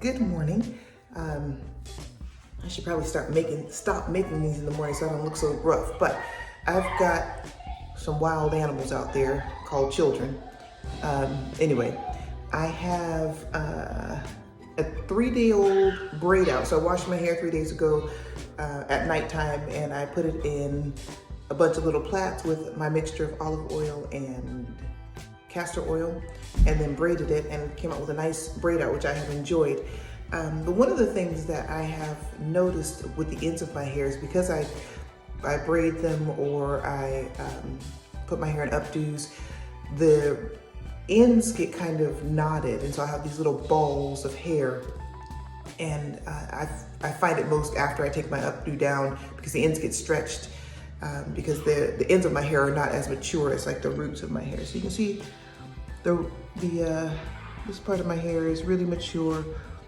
Good morning. I should probably stop making these in the morning so I don't look so rough, but I've got some wild animals out there called children. Anyway, I have a 3-day-old braid out. So I washed my hair 3 days ago at nighttime, and I put it in a bunch of little plaits with my mixture of olive oil and castor oil, and then braided it and came out with a nice braid out, which I have enjoyed. But one of the things that I have noticed with the ends of my hair is because I braid them or I put my hair in updos, the ends get kind of knotted, and so I have these little balls of hair. And I find it most after I take my updo down because the ends get stretched because the ends of my hair are not as mature as like the roots of my hair. So you can see this part of my hair is really mature,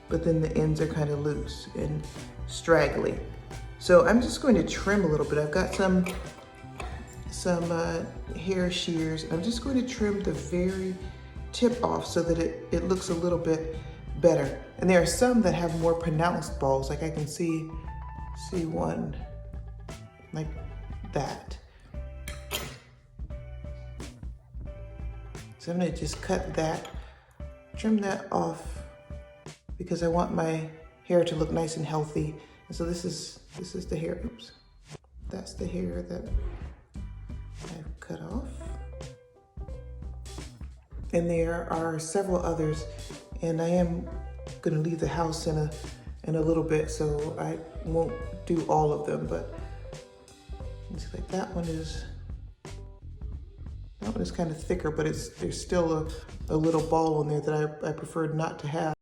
but then the ends are kind of loose and straggly. So I'm just going to trim a little bit. I've got some hair shears, and I'm just going to trim the very tip off so that it looks a little bit better. And there are some that have more pronounced balls, like I can see one like that. So I'm gonna just cut that, trim that off, because I want my hair to look nice and healthy. And so this is the hair, oops. That's the hair that I've cut off. And there are several others, and I am gonna leave the house in a little bit, so I won't do all of them, but it's like that one is kind of thicker, but there's still a little ball in there that I prefer not to have.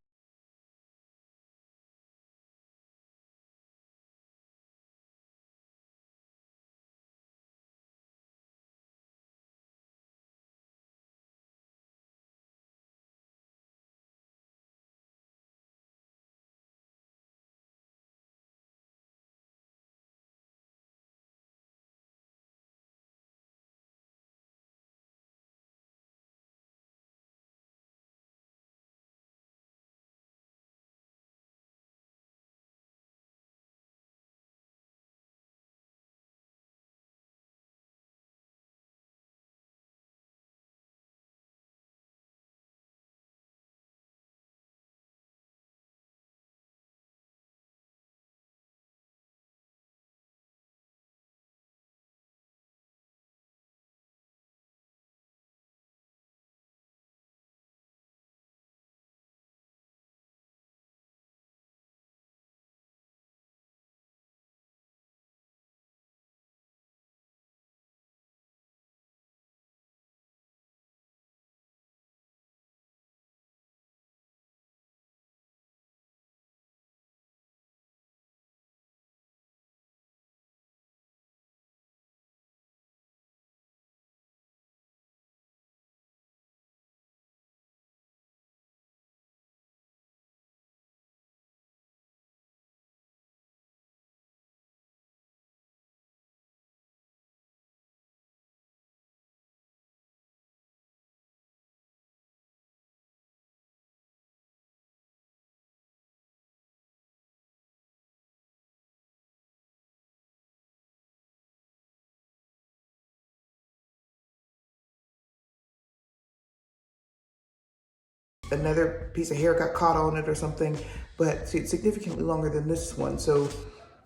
Another piece of hair got caught on it or something, but see, it's significantly longer than this one. So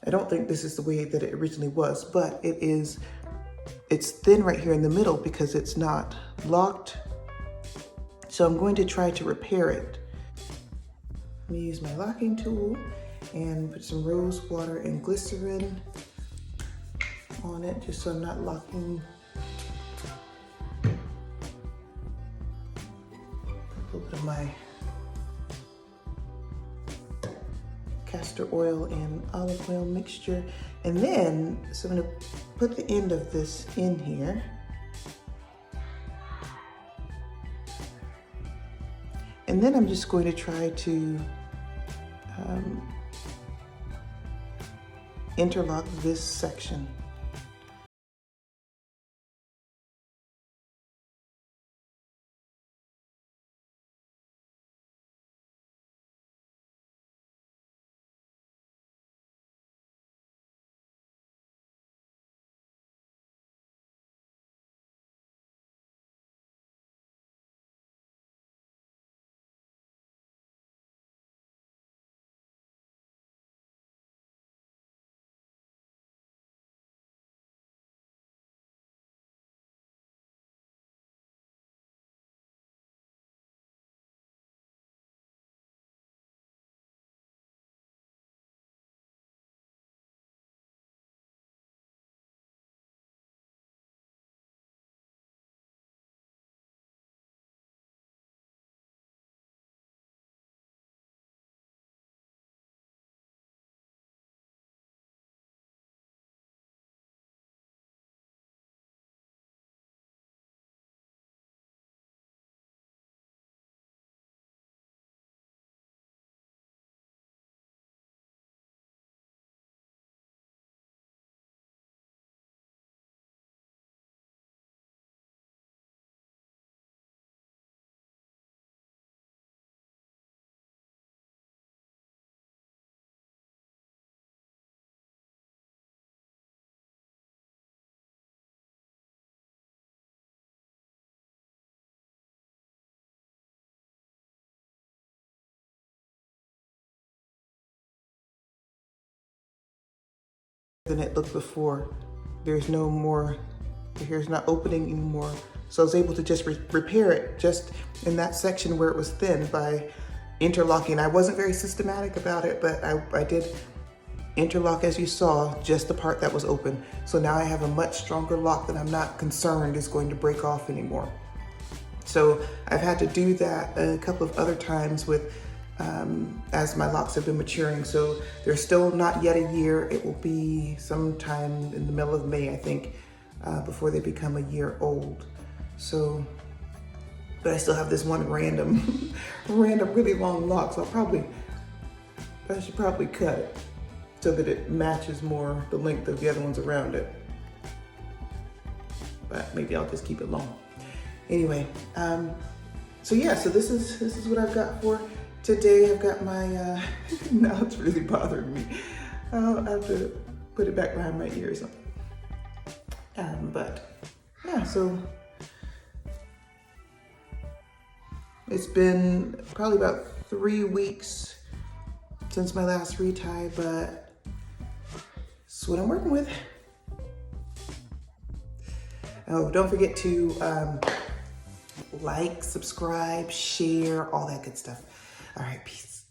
I don't think this is the way that it originally was, but it's thin right here in the middle because it's not locked. So I'm going to try to repair it. I'm gonna use my locking tool and put some rose water and glycerin on it, just so I'm not locking. A little bit of my castor oil and olive oil mixture. And then, so I'm gonna put the end of this in here. And then I'm just going to try to interlock this section. than it looked before. There's no more, the hair's not opening anymore. So I was able to just repair it just in that section where it was thin by interlocking. I wasn't very systematic about it, but I did interlock, as you saw, just the part that was open. So now I have a much stronger lock that I'm not concerned is going to break off anymore. So I've had to do that a couple of other times with, as my locks have been maturing. So they're still not yet a year. It will be sometime in the middle of May, I think, before they become a year old. So, but I still have this one random really long lock. So I should probably cut it so that it matches more the length of the other ones around it. But maybe I'll just keep it long. Anyway, so yeah, so this is what I've got for today. I've got my, now it's really bothering me. I'll have to put it back behind my ear or something. But yeah, so it's been probably about 3 weeks since my last retie, but it's what I'm working with. Oh, don't forget to like, subscribe, share, all that good stuff. All right, peace.